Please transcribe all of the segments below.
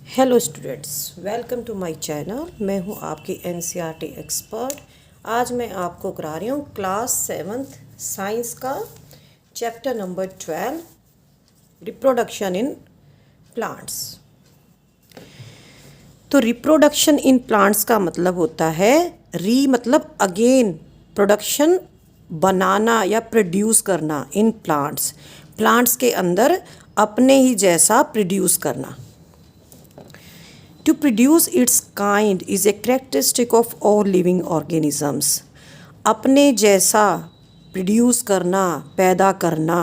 Hello students, welcome to my channel. मैं हूं आपकी एनसीईआरटी एक्सपर्ट। आज मैं आपको करा रही हूं क्लास 7th साइंस का chapter number 12 reproduction in plants. तो रिप्रोडक्शन इन प्लांट्स का मतलब होता है मतलब अगेन, प्रोडक्शन बनाना या प्रोड्यूस करना इन प्लांट्स। प्लांट्स के अंदर अपने ही जैसा प्रोड्यूस करना। To produce its kind is a characteristic of all living organisms. अपने जैसा प्रोड्यूस करना, पैदा करना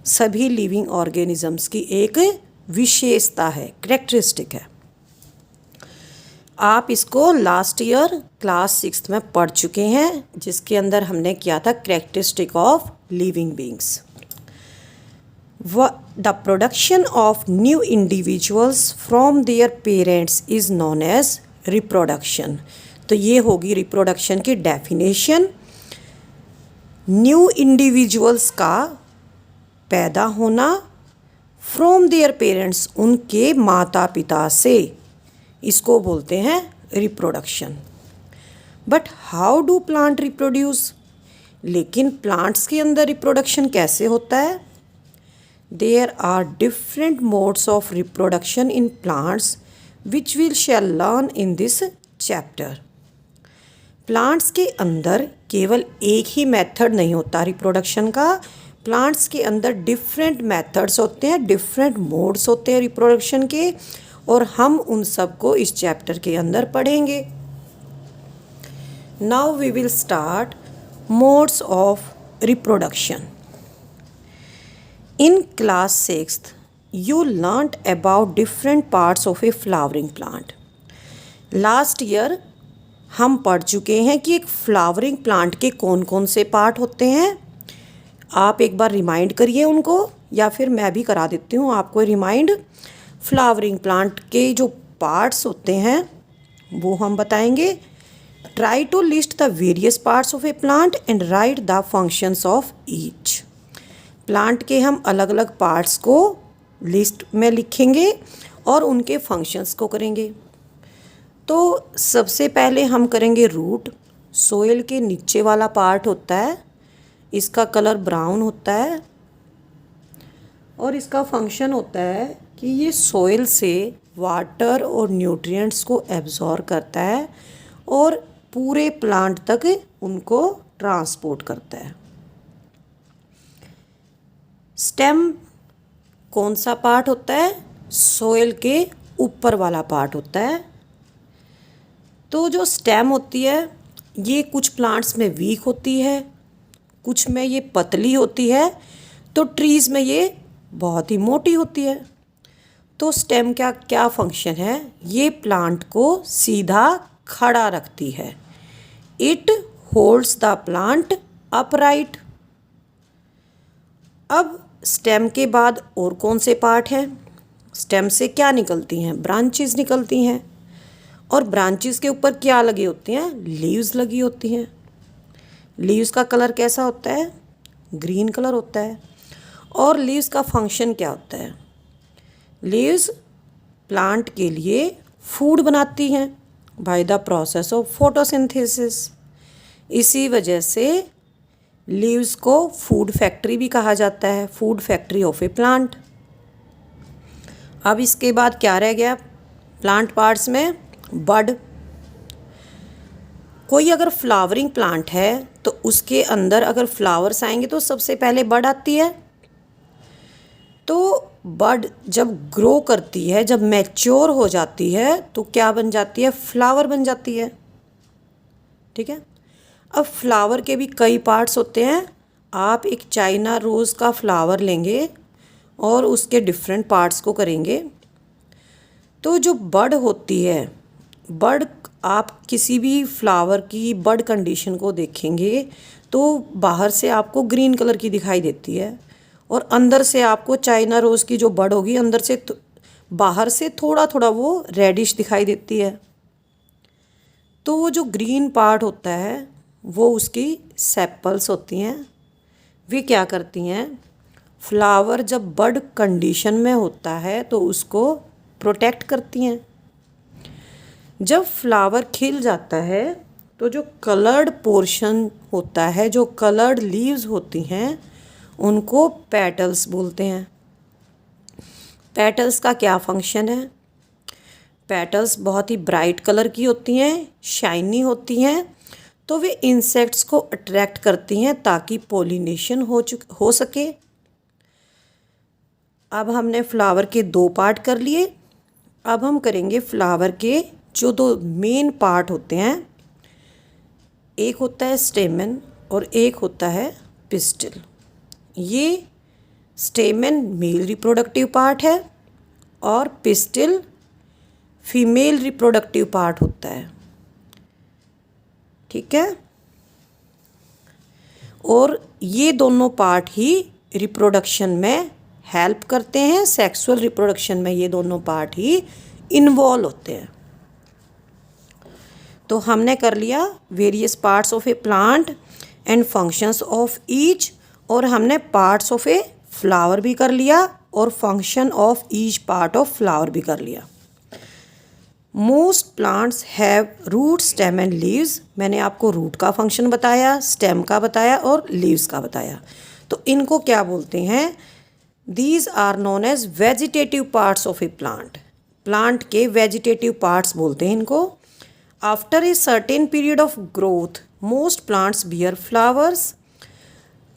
सभी लिविंग ऑर्गेनिजम्स की एक विशेषता है, करेक्टरिस्टिक है। आप इसको लास्ट ईयर क्लास 6 में पढ़ चुके हैं, जिसके अंदर हमने किया था characteristic of living beings. The production of new individuals from their parents is known as reproduction। तो ये होगी रिप्रोडक्शन की डेफिनेशन। न्यू इंडिविजुअल्स का पैदा होना फ्रॉम देयर पेरेंट्स, उनके माता पिता से, इसको बोलते हैं reproduction. But how do plant reproduce? लेकिन प्लांट्स के अंदर रिप्रोडक्शन कैसे होता है? There are different modes of reproduction in plants which we shall learn in this chapter। Plants के अंदर केवल एक ही मेथड नहीं होता रिप्रोडक्शन का। प्लांट्स के अंदर डिफरेंट मेथड्स होते हैं, डिफरेंट मोड्स होते हैं रिप्रोडक्शन के, और हम उन सबको इस चैप्टर के अंदर पढ़ेंगे। Now we will start modes of reproduction. In class 6th, you learnt about different parts of a flowering plant। Last year हम पढ़ चुके हैं कि एक फ्लावरिंग प्लांट के कौन कौन से पार्ट होते हैं। आप एक बार रिमाइंड करिए उनको, या फिर मैं भी करा देती हूँ आपको रिमाइंड। फ्लावरिंग प्लांट के जो पार्ट्स होते हैं वो हम बताएंगे। Try to list the various parts of a plant and write the functions of each. Plant के हम अलग अलग पार्ट्स को लिस्ट में लिखेंगे और उनके फंक्शंस को करेंगे। तो सबसे पहले हम करेंगे रूट। सोइल के नीचे वाला पार्ट होता है, इसका कलर ब्राउन होता है और इसका फंक्शन होता है कि ये सोइल से वाटर और न्यूट्रिएंट्स को एब्जॉर्ब करता है और पूरे प्लांट तक उनको ट्रांसपोर्ट करता है। स्टेम कौन सा पार्ट होता है? सोइल के ऊपर वाला पार्ट होता है। तो जो स्टेम होती है ये कुछ प्लांट्स में वीक होती है, कुछ में ये पतली होती है, तो ट्रीज़ में ये बहुत ही मोटी होती है। तो स्टेम का क्या फंक्शन है? ये प्लांट को सीधा खड़ा रखती है। It holds the plant upright. अब स्टेम के बाद और कौन से पार्ट हैं? स्टेम से क्या निकलती हैं? ब्रांचेस निकलती हैं, और ब्रांचेस के ऊपर क्या लगी होती हैं? लीव्स लगी होती हैं। लीव्स का कलर कैसा होता है? ग्रीन कलर होता है। और लीव्स का फंक्शन क्या होता है? लीव्स प्लांट के लिए फूड बनाती हैं by the process of photosynthesis. इसी वजह से लीव्स को फूड फैक्ट्री भी कहा जाता है, food factory of a plant. अब इसके बाद क्या रह गया प्लांट पार्ट्स में? बड। कोई अगर फ्लावरिंग प्लांट है तो उसके अंदर अगर फ्लावर्स आएंगे तो सबसे पहले बड आती है। तो बड जब ग्रो करती है, जब मैच्योर हो जाती है, तो क्या बन जाती है? फ्लावर बन जाती है। ठीक है। अब फ्लावर के भी कई पार्ट्स होते हैं। आप एक चाइना रोज़ का फ्लावर लेंगे और उसके डिफरेंट पार्ट्स को करेंगे। तो जो बड होती है, बड, आप किसी भी फ्लावर की बड कंडीशन को देखेंगे तो बाहर से आपको ग्रीन कलर की दिखाई देती है, और अंदर से आपको चाइना रोज़ की जो बड होगी अंदर से बाहर से थोड़ा थोड़ा वो रेडिश दिखाई देती है। तो वो जो ग्रीन पार्ट होता है वो उसकी सेपल्स होती हैं। वे क्या करती हैं? फ्लावर जब बड कंडीशन में होता है तो उसको प्रोटेक्ट करती हैं। जब फ्लावर खिल जाता है तो जो कलर्ड पोर्शन होता है, जो कलर्ड लीव्स होती हैं, उनको पेटल्स बोलते हैं। पेटल्स का क्या फंक्शन है? पेटल्स बहुत ही ब्राइट कलर की होती हैं, शाइनी होती हैं, तो वे इंसेक्ट्स को अट्रैक्ट करती हैं ताकि पोलिनेशन हो सके। अब हमने फ्लावर के 2 पार्ट कर लिए। अब हम करेंगे फ्लावर के जो 2 मेन पार्ट होते हैं। एक होता है स्टेमन और एक होता है पिस्टिल। ये स्टेमन मेल रिप्रोडक्टिव पार्ट है और पिस्टिल फीमेल रिप्रोडक्टिव पार्ट होता है। ठीक है, और ये दोनों पार्ट ही रिप्रोडक्शन में हेल्प करते हैं। सेक्सुअल रिप्रोडक्शन में ये दोनों पार्ट ही इन्वॉल्व होते हैं। तो हमने कर लिया various parts of a plant and functions of each, और हमने पार्ट्स ऑफ ए फ्लावर भी कर लिया और function of each part of flower भी कर लिया। Most plants have root, stem and leaves. मैंने आपको रूट का फंक्शन बताया, स्टेम का बताया और लीव्स का बताया। तो इनको क्या बोलते हैं? These are known as vegetative parts of a plant. Plant के वेजिटेटिव पार्ट्स बोलते हैं इनको। After a certain period of growth most plants bear flowers.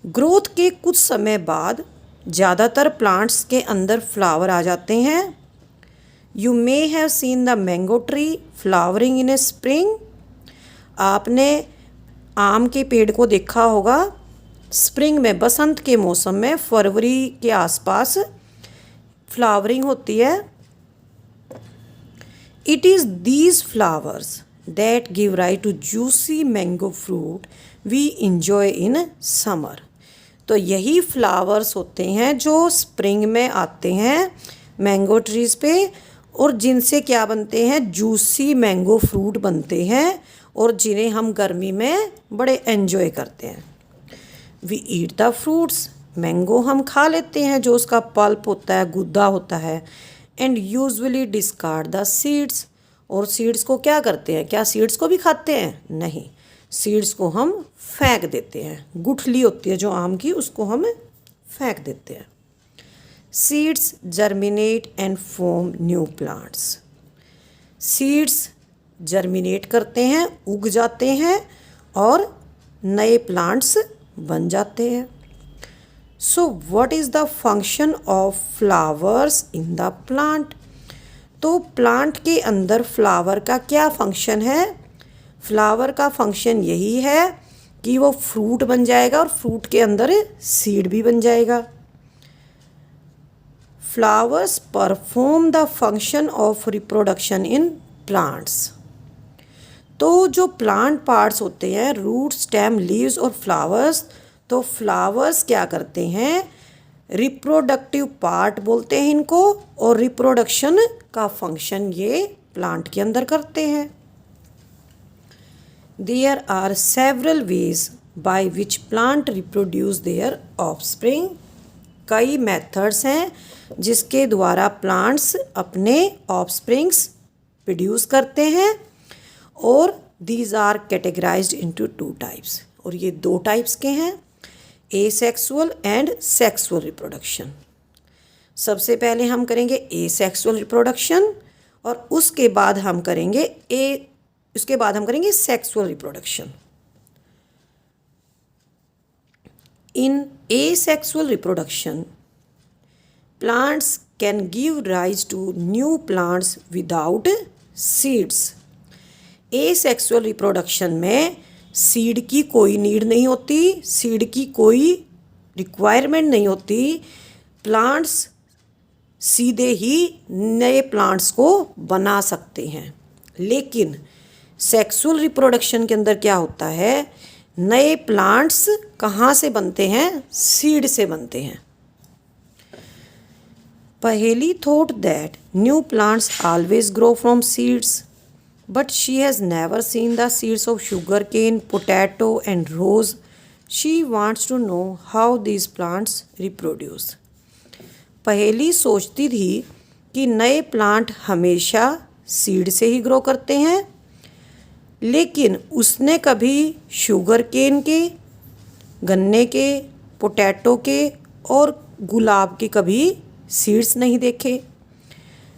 Growth के कुछ समय बाद ज़्यादातर प्लांट्स के अंदर फ्लावर आ जाते हैं। You may have seen the mango tree flowering in A spring. आपने आम के पेड़ को देखा होगा स्प्रिंग में, बसंत के मौसम में, फरवरी के आसपास फ्लावरिंग होती है। It is these flowers that give rise to juicy mango fruit we enjoy in summer. तो यही फ्लावर्स होते हैं जो स्प्रिंग में आते हैं मैंगो ट्रीज़ पे, और जिनसे क्या बनते हैं? जूसी मैंगो फ्रूट बनते हैं, और जिन्हें हम गर्मी में बड़े एंजॉय करते हैं। We eat the fruits, mango हम खा लेते हैं, जो उसका पल्प होता है, गुद्दा होता है। And usually discard the seeds, और सीड्स को क्या करते हैं? क्या सीड्स को भी खाते हैं? नहीं, सीड्स को हम फेंक देते हैं। गुठली होती है जो आम की, उसको हम फेंक देते हैं। Seeds germinate and form new plants. Seeds germinate करते हैं, उग जाते हैं और नए प्लांट्स बन जाते हैं। So what is the function of flowers in the plant? तो प्लांट के अंदर फ्लावर का क्या फंक्शन है? फ्लावर का फंक्शन यही है कि वो फ्रूट बन जाएगा और फ्रूट के अंदर सीड भी बन जाएगा। Flowers perform the function of reproduction in plants. तो जो प्लांट पार्ट्स होते हैं, रूट, स्टेम, लीव्स और फ्लावर्स, तो फ्लावर्स क्या करते हैं? रिप्रोडक्टिव पार्ट बोलते हैं इनको, और रिप्रोडक्शन का फंक्शन ये प्लांट के अंदर करते हैं। There are several ways by which plant reproduce their offspring. कई मेथड्स हैं जिसके द्वारा प्लांट्स अपने ऑफस्प्रिंग्स प्रोड्यूस करते हैं, और these are categorized into 2 types, और ये 2 टाइप्स के हैं, एसेक्सुअल एंड सेक्सुअल रिप्रोडक्शन। सबसे पहले हम करेंगे एसेक्सुअल रिप्रोडक्शन, और उसके बाद हम करेंगे sexual reproduction. In asexual reproduction, plants can give rise to new plants without seeds. asexual reproduction में सीड की कोई नीड नहीं होती, सीड की कोई रिक्वायरमेंट नहीं होती। प्लांट्स सीधे ही नए प्लांट्स को बना सकते हैं। लेकिन सेक्सुअल रिप्रोडक्शन के अंदर क्या होता है? नए प्लांट्स कहाँ से बनते हैं? सीड से बनते हैं। Paheli thought that new plants always grow from seeds, but she has never seen the seeds of sugar cane, potato and rose. She wants to know how these plants reproduce. Paheli सोचती थी कि नए प्लांट हमेशा seed से ही grow करते हैं, लेकिन उसने कभी शुगर केन के, गन्ने के, पोटैटो के और गुलाब के कभी सीड्स नहीं देखे।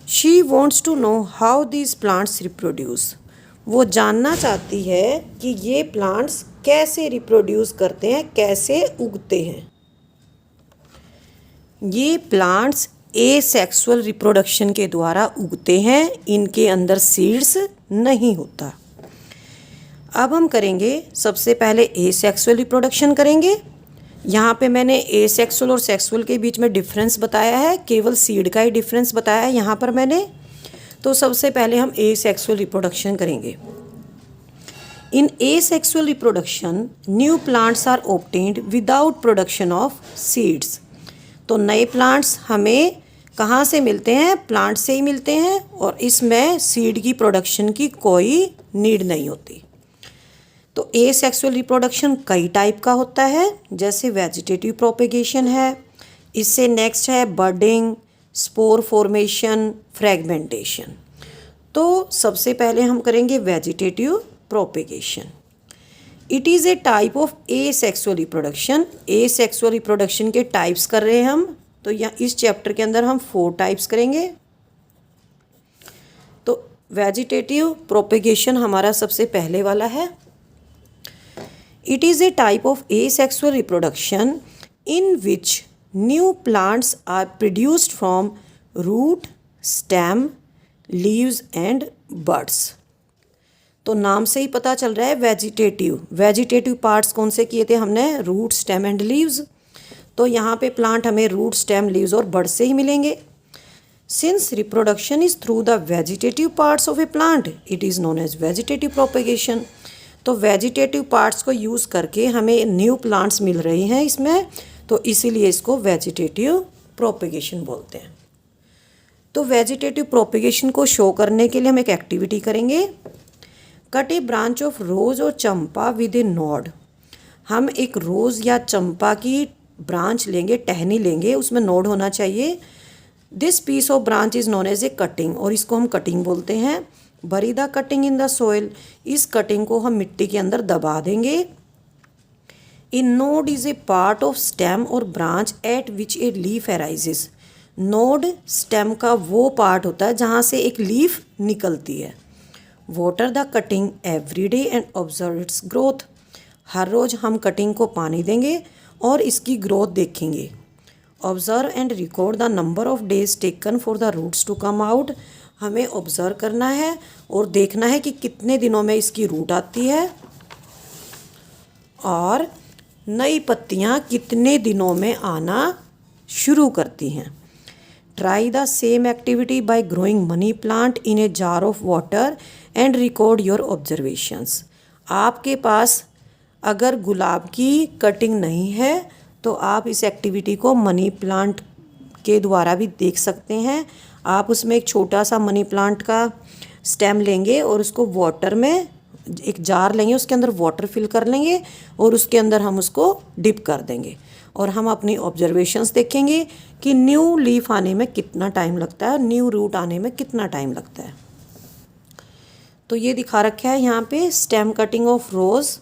She wants to know how these plants reproduce. वो जानना चाहती है कि ये प्लांट्स कैसे रिप्रोड्यूस करते हैं, कैसे उगते हैं। ये प्लांट्स एसेक्सुअल रिप्रोडक्शन के द्वारा उगते हैं, इनके अंदर सीड्स नहीं होता। अब हम करेंगे सबसे पहले एसेक्सुअल रिप्रोडक्शन करेंगे। यहाँ पे मैंने एसेक्सुअल और सेक्सुअल के बीच में डिफरेंस बताया है, केवल सीड का ही डिफरेंस बताया है यहाँ पर मैंने। तो सबसे पहले हम एसेक्सुअल रिप्रोडक्शन करेंगे। In asexual reproduction new plants are obtained without production of seeds. तो नए प्लांट्स हमें कहाँ से मिलते हैं? प्लांट से ही मिलते हैं, और इसमें सीड की प्रोडक्शन की कोई नीड नहीं होती। तो एसेक्सुअल रिप्रोडक्शन कई टाइप का होता है, जैसे वेजिटेटिव प्रोपेगेशन है, इससे नेक्स्ट है बर्डिंग, स्पोर फॉर्मेशन, फ्रेगमेंटेशन। तो सबसे पहले हम करेंगे vegetative propagation. It is a type of asexual reproduction. Asexual reproduction के टाइप्स कर रहे हैं हम, तो यहाँ इस चैप्टर के अंदर हम 4 टाइप्स करेंगे। तो वेजिटेटिव प्रोपेगेशन हमारा सबसे पहले वाला है। It is a type of asexual reproduction in which new plants are produced from root, stem, leaves and buds। तो नाम से ही पता चल रहा है वेजिटेटिव पार्ट्स कौन से किए थे हमने? Root, stem and leaves. तो यहाँ पे प्लांट हमें रूट, स्टेम, लीव्स और बड से ही मिलेंगे। Since reproduction is through the vegetative parts of a plant, it is known as vegetative propagation. तो वेजिटेटिव पार्ट्स को यूज़ करके हमें न्यू प्लांट्स मिल रहे हैं इसमें, तो इसीलिए इसको वेजिटेटिव प्रोपेगेशन बोलते हैं। तो वेजिटेटिव प्रोपेगेशन को शो करने के लिए हम एक एक्टिविटी करेंगे। Cut A branch of rows और चंपा विद ए नोड। हम एक रोज़ या चंपा की ब्रांच लेंगे, टहनी लेंगे, उसमें नोड होना चाहिए। This piece of branch is known as a cutting, और इसको हम कटिंग बोलते हैं। Bury the cutting in the soil. इस कटिंग को हम मिट्टी के अंदर दबा देंगे। A node is a part of stem और branch at which a leaf arises. Node stem का वो पार्ट होता है जहाँ से एक लीफ निकलती है। Water the cutting every day and observe its growth. हर रोज़ हम कटिंग को पानी देंगे और इसकी ग्रोथ देखेंगे। Observe and record the number of days taken for the roots to come out. हमें ऑब्जर्व करना है और देखना है कि कितने दिनों में इसकी रूट आती है और नई पत्तियाँ कितने दिनों में आना शुरू करती हैं। Try the same activity by growing money plant in a jar of water and record your observations. आपके पास अगर गुलाब की कटिंग नहीं है तो आप इस एक्टिविटी को मनी प्लांट के द्वारा भी देख सकते हैं। आप उसमें एक छोटा सा मनी प्लांट का स्टेम लेंगे और उसको वाटर में, एक जार लेंगे, उसके अंदर वाटर फिल कर लेंगे और उसके अंदर हम उसको डिप कर देंगे और हम अपनी ऑब्जर्वेशंस देखेंगे कि न्यू लीफ आने में कितना टाइम लगता है, न्यू रूट आने में कितना टाइम लगता है। तो ये दिखा रखा है यहाँ पे स्टेम कटिंग ऑफ रोज़।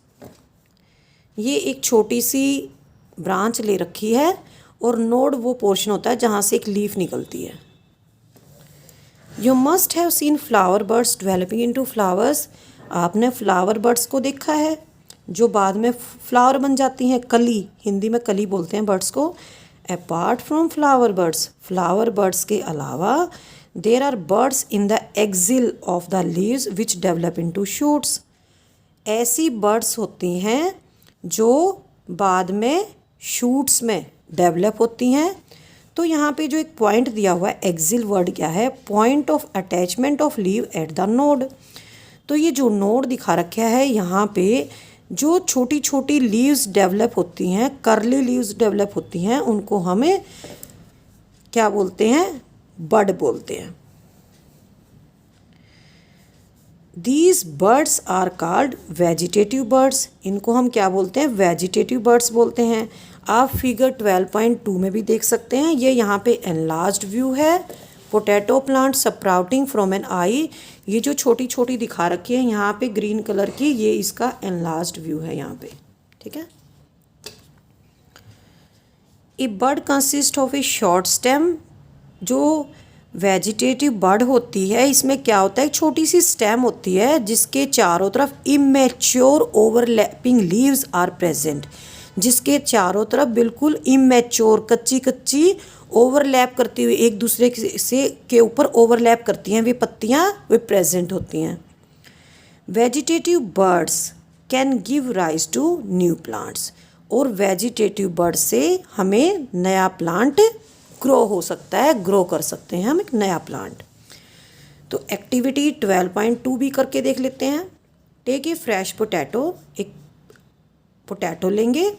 ये एक छोटी सी ब्रांच ले रखी है और नोड वो पोर्शन होता है जहाँ से एक लीफ निकलती है। You must have seen flower birds developing into flowers. आपने फ्लावर बर्ड्स को देखा है जो बाद में फ्लावर बन जाती हैं, कली, हिंदी में कली बोलते हैं बर्ड्स को। अपार्ट फ्रॉम फ्लावर बर्ड्स के अलावा there are buds in the axil of the leaves which develop into shoots. ऐसी बर्ड्स होती हैं जो बाद में शूट्स में डेवलप होती हैं। तो यहाँ पे जो एक पॉइंट दिया हुआ है, एक्सिल वर्ड क्या है? Point of attachment of leave at the node. तो ये जो नोड दिखा रखा है यहाँ पे जो छोटी छोटी लीव्स डेवलप होती हैं, कर्ली लीव्स डेवलप होती हैं, उनको हमें क्या बोलते हैं? बड बोलते हैं। These buds are called vegetative buds. इनको हम क्या बोलते हैं? वेजिटेटिव बर्ड्स बोलते हैं। आप फिगर 12.2 में भी देख सकते हैं। ये यहाँ पे एनलार्ज्ड व्यू है potato plant sprouting from an eye, ये जो छोटी छोटी दिखा रखी है यहाँ पे ग्रीन कलर की, ये इसका एनलार्ज्ड व्यू है यहाँ पे, ठीक है। A bud consist of a short stem, जो वेजिटेटिव बड होती है इसमें क्या होता है, एक छोटी सी स्टेम होती है जिसके चारों तरफ immature overlapping leaves are present, जिसके चारों तरफ बिल्कुल इमेच्योर कच्ची कच्ची ओवरलैप करती हुई एक दूसरे से के ऊपर ओवरलैप करती हैं वे पत्तियां, वे प्रेजेंट होती हैं। Vegetative buds can give rise to new plants, और वेजिटेटिव बर्ड से हमें नया प्लांट ग्रो हो सकता है, ग्रो कर सकते हैं हम एक नया प्लांट। तो एक्टिविटी 12.2 भी करके देख लेते हैं। टेक ए फ्रेश पोटैटो, एक पोटैटो लेंगे,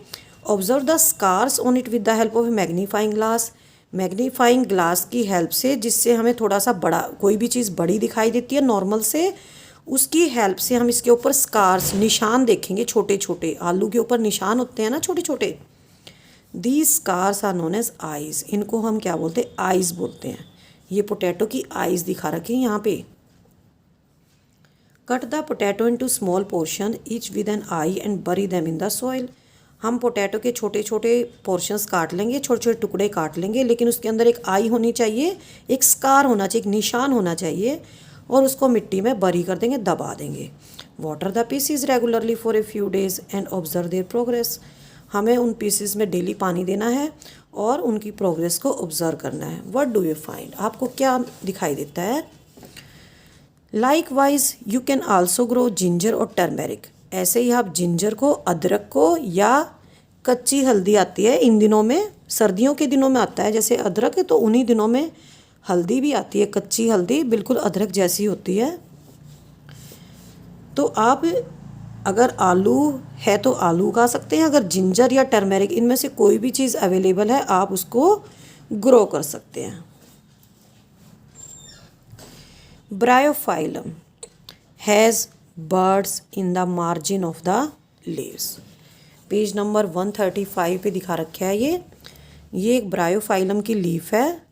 observe the scars on it with the help of a magnifying glass, magnifying glass की हेल्प से, जिससे हमें थोड़ा सा बड़ा, कोई भी चीज़ बड़ी दिखाई देती है नॉर्मल से, उसकी हेल्प से हम इसके ऊपर स्कार्स, निशान देखेंगे, छोटे छोटे आलू के ऊपर निशान होते हैं ना छोटे छोटे, these scars are known as eyes, इनको हम क्या बोलते हैं, आइज़ बोलते हैं। ये पोटैटो की आइज़ दिखा रखी है यहाँ पे। Cut the potato into small portion each with an eye and bury them in the soil, हम पोटैटो के छोटे छोटे पोर्शंस काट लेंगे, छोटे छोटे टुकड़े काट लेंगे, लेकिन उसके अंदर एक आई होनी चाहिए, एक स्कार होना चाहिए, एक निशान होना चाहिए, और उसको मिट्टी में बरी कर देंगे, दबा देंगे। Water the pieces regularly for a few days and observe their progress, हमें उन पीसेस में डेली पानी देना है और उनकी प्रोग्रेस को ऑब्जर्व करना है। व्हाट डू यू फाइंड, आपको क्या दिखाई देता है। Like wise you can also grow ginger और टर्मेरिक, ऐसे ही आप जिंजर को, अदरक को, या कच्ची हल्दी आती है इन दिनों में, सर्दियों के दिनों में आता है जैसे अदरक है, तो उन्हीं दिनों में हल्दी भी आती है, कच्ची हल्दी बिल्कुल अदरक जैसी होती है। तो आप अगर आलू है तो आलू उगा सकते हैं, अगर जिंजर या टर्मेरिक इनमें से कोई भी चीज़ अवेलेबल है आप उसको ग्रो कर सकते हैं। Bryophyllum has birds in the margin of the leaves, page number 135 पे दिखा रखा है ये एक ब्रायोफाइलम की लीफ है,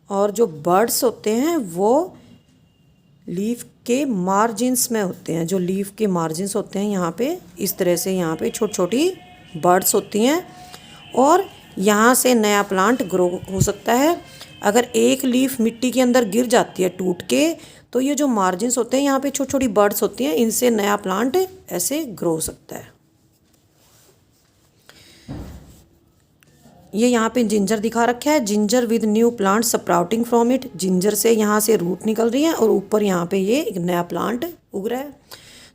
और जो बर्ड्स होते हैं वो लीफ के मार्जिन्स में होते हैं, जो लीफ के मार्जिन्स होते हैं यहाँ पे इस तरह से, यहाँ पे छोटी छोटी बर्ड्स होती हैं, और यहाँ से नया प्लांट ग्रो हो सकता है। अगर एक लीफ मिट्टी के अंदर गिर जाती है टूट के, तो ये जो मार्जिन्स होते हैं यहाँ पे छोटी छोटी बर्ड्स होती हैं, इनसे नया प्लांट ऐसे ग्रो हो सकता है। ये यहाँ पे जिंजर दिखा रखा है, ginger with new plant sprouting from it, ginger से यहाँ से रूट निकल रही है और ऊपर यहाँ पे ये एक नया प्लांट उग रहा है।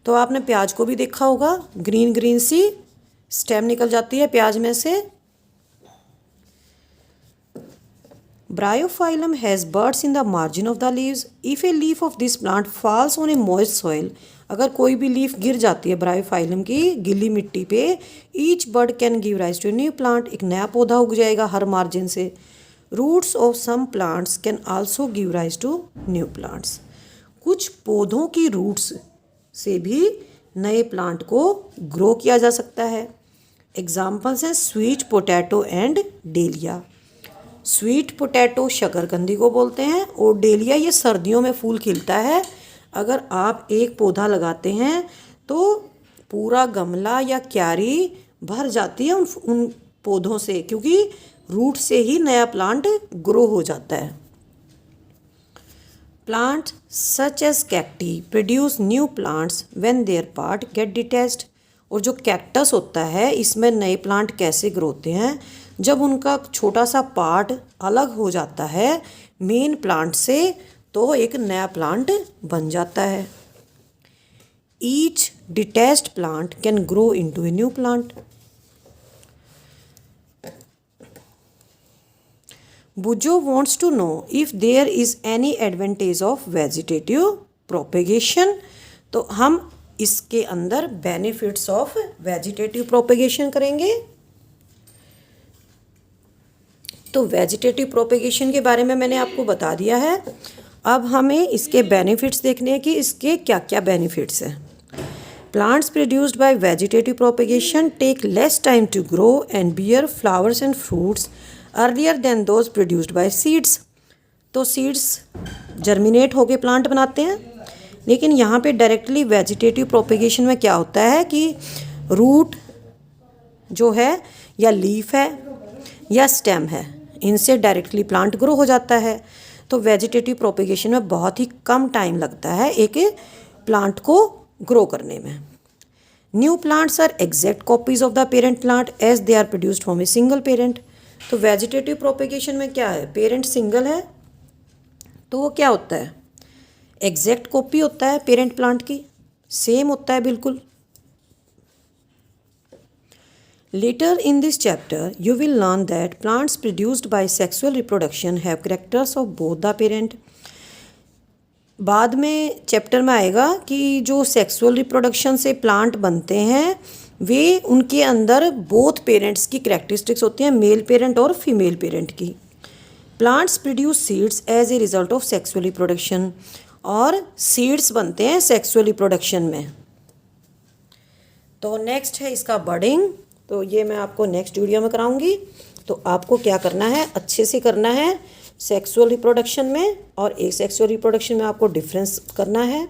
तो आपने प्याज को भी देखा होगा, ग्रीन ग्रीन सी स्टेम निकल जाती है प्याज में से। Bryophyllum has birds in the margin of the leaves, if a leaf of this plant falls on A moist soil, अगर कोई भी लीफ गिर जाती है ब्रायोफाइलम की गीली मिट्टी पे, each bud can give rise to a new plant, एक नया पौधा उग जाएगा हर मार्जिन से। Roots of some plants can also give rise to new plants, कुछ पौधों की रूट्स से भी नए प्लांट को ग्रो किया जा सकता है। एग्जाम्पल्स हैं sweet potato and dahlia. Sweet potato शकरकंदी को बोलते हैं, और डेलिया ये सर्दियों में फूल खिलता है। अगर आप एक पौधा लगाते हैं तो पूरा गमला या क्यारी भर जाती है उन पौधों से, क्योंकि रूट से ही नया प्लांट ग्रो हो जाता है। Plant such as cacti produce new plants when their part get detached, और जो कैक्टस होता है इसमें नए प्लांट कैसे ग्रो होते हैं, जब उनका छोटा सा पार्ट अलग हो जाता है मेन प्लांट से, तो एक नया प्लांट बन जाता है। Each detached plant can grow into a new plant. Boojho wants to know if there is any advantage of vegetative propagation, तो हम इसके अंदर बेनिफिट्स ऑफ वेजिटेटिव प्रोपेगेशन करेंगे। तो वेजिटेटिव प्रोपेगेशन के बारे में मैंने आपको बता दिया है, अब हमें इसके बेनिफिट्स देखने हैं कि इसके क्या क्या बेनिफिट्स हैं। Plants produced by vegetative propagation take less time to grow and bear flowers and fruits earlier than those produced by seeds. तो सीड्स जर्मिनेट होके प्लांट बनाते हैं। लेकिन यहाँ पे डायरेक्टली वेजिटेटिव प्रोपेगेशन में क्या होता है कि रूट जो है या लीफ है या स्टेम है, इनसे डायरेक्टली प्लांट ग्रो हो जाता है। तो वेजिटेटिव प्रोपेगेशन में बहुत ही कम टाइम लगता है एक प्लांट को ग्रो करने में। New plants are exact copies of the parent plant as they are produced from a single parent. तो वेजिटेटिव प्रोपेगेशन में क्या है, पेरेंट सिंगल है तो वो क्या होता है, एग्जैक्ट कॉपी होता है पेरेंट प्लांट की, सेम होता है बिल्कुल। Later in this chapter, you will learn that plants produced by sexual reproduction have characters of both the parent. बाद में चैप्टर में आएगा कि जो सेक्सुअल रिप्रोडक्शन से प्लांट बनते हैं वे उनके अंदर बोथ पेरेंट्स की कैरेक्टरिस्टिक्स होती हैं, मेल पेरेंट और फीमेल पेरेंट की। Plants produce seeds as a result of sexual reproduction, और सीड्स बनते हैं सेक्सुअल रिप्रोडक्शन में। तो नेक्स्ट है इसका बर्डिंग, तो ये मैं आपको नेक्स्ट वीडियो में कराऊंगी। तो आपको क्या करना है, अच्छे से करना है सेक्सुअल रिप्रोडक्शन में और एसेक्सुअल रिप्रोडक्शन में आपको डिफरेंस करना है।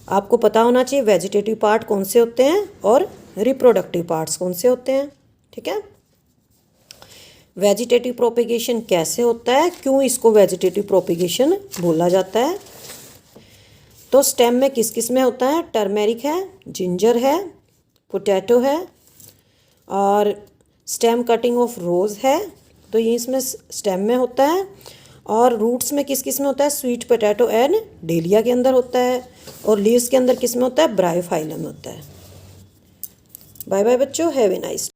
आपको पता होना चाहिए वेजिटेटिव पार्ट कौन से होते हैं और रिप्रोडक्टिव पार्ट्स कौन से होते हैं। ठीक है, वेजिटेटिव प्रोपेगेशन कैसे होता है, क्यों इसको वेजिटेटिव प्रोपेगेशन बोला जाता है। तो स्टेम में किस किस में होता है, टर्मेरिक है, जिंजर है, पोटैटो है और स्टेम कटिंग ऑफ रोज़ है, तो ये इसमें स्टेम में होता है। और रूट्स में किस किस में होता है, स्वीट पोटैटो एंड डेलिया के अंदर होता है। और लीव्स के अंदर किस में होता है, ब्रायोफाइलम में होता है। बाय बाय बच्चों, हैव ए नाइस।